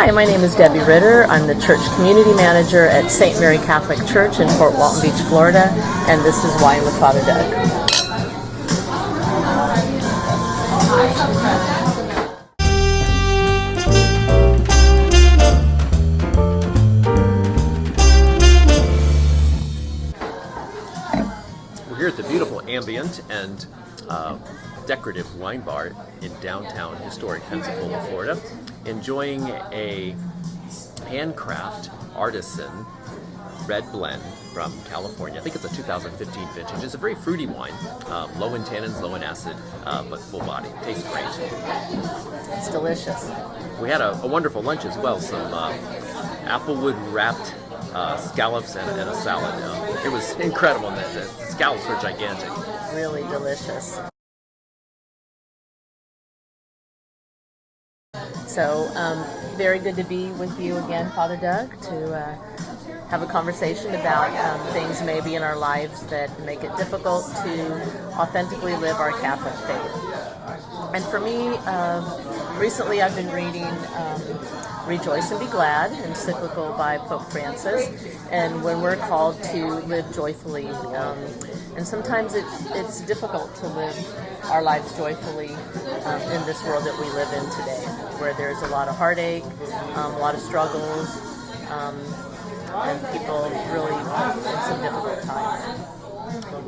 Hi, my name is Debbie Ritter. I'm the Church Community Manager at St. Mary Catholic Church in Fort Walton Beach, Florida, and this is Whine with Father Doug. We're here at the beautiful ambient and decorative wine bar in downtown historic Pensacola, Florida, enjoying a handcraft artisan red blend from California. I think it's a 2015 vintage. It's a very fruity wine, low in tannins, low in acid, but full body. Tastes great. It's delicious. We had a wonderful lunch as well, some applewood wrapped scallops and a salad. It was incredible. The scallops were gigantic. Really delicious. So, very good to be with you again, Father Doug, to have a conversation about things maybe in our lives that make it difficult to authentically live our Catholic faith. And for me, recently I've been reading Rejoice and Be Glad, encyclical by Pope Francis, and when we're called to live joyfully, and sometimes it's difficult to live our lives joyfully in this world that we live in today, where there's a lot of heartache, a lot of struggles, and people really in some difficult times.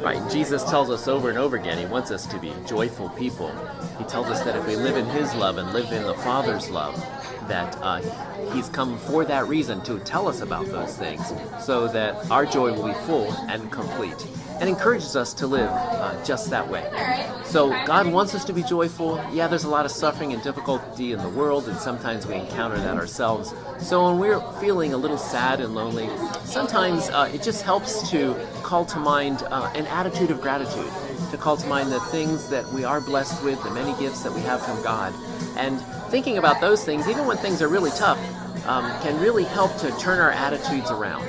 Right, Jesus tells us over and over again, he wants us to be joyful people. He tells us that if we live in his love and live in the Father's love, that he's come for that reason to tell us about those things, so that our joy will be full and complete, and encourages us to live just that way. So God wants us to be joyful. Yeah, there's a lot of suffering and difficulty in the world, and sometimes we encounter that ourselves. So when we're feeling a little sad and lonely, sometimes it just helps to call to mind an attitude of gratitude, to call to mind the things that we are blessed with, the many gifts that we have from God. And thinking about those things, even when things are really tough, can really help to turn our attitudes around.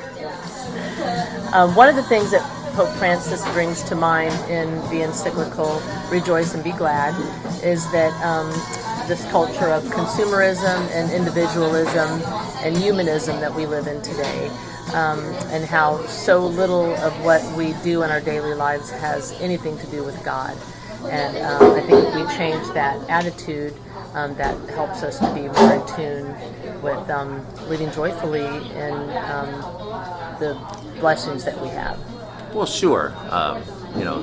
One of the things that Pope Francis brings to mind in the encyclical Rejoice and Be Glad is that this culture of consumerism and individualism and humanism that we live in today, and how so little of what we do in our daily lives has anything to do with God. And I think if we change that attitude, that helps us to be more in tune with living joyfully in the blessings that we have. Well, sure.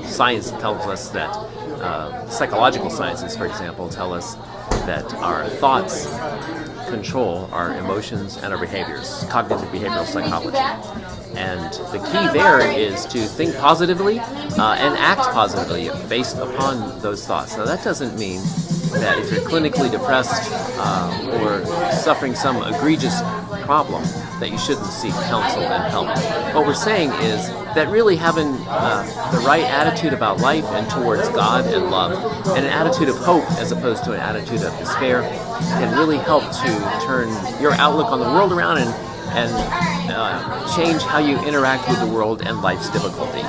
Science tells us that, psychological sciences, for example, tell us that our thoughts control our emotions and our behaviors, cognitive behavioral psychology. And the key there is to think positively and act positively based upon those thoughts. Now, that doesn't mean that if you're clinically depressed or suffering some egregious problem, that you shouldn't seek counsel and help. What we're saying is that really having the right attitude about life and towards God and love, and an attitude of hope as opposed to an attitude of despair, can really help to turn your outlook on the world around and change how you interact with the world and life's difficulties.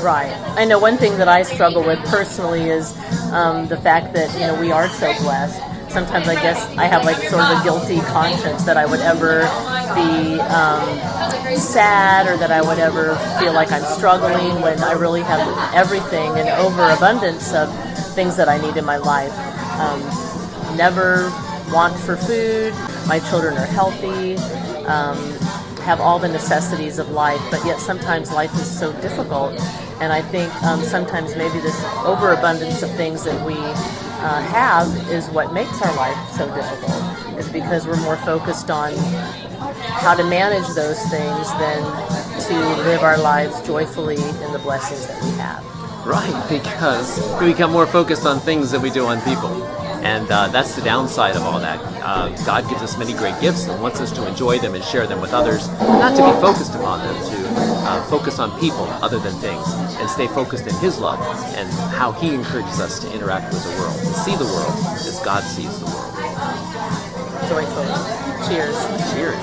Right. I know one thing that I struggle with personally is the fact that, we are so blessed. Sometimes I guess I have like sort of a guilty conscience that I would ever be sad, or that I would ever feel like I'm struggling, when I really have everything, and overabundance of things that I need in my life. Never want for food. My children are healthy. Have all the necessities of life, but yet sometimes life is so difficult. And I think sometimes maybe this overabundance of things that we have is what makes our life so difficult. It's because we're more focused on how to manage those things than to live our lives joyfully in the blessings that we have. Right, because we become more focused on things than we do on people. And that's the downside of all that. God gives us many great gifts and wants us to enjoy them and share them with others, not to be focused upon them, to focus on people other than things, and stay focused in his love and how he encourages us to interact with the world, to see the world as God sees the world. Joyfully. Cheers. Cheers.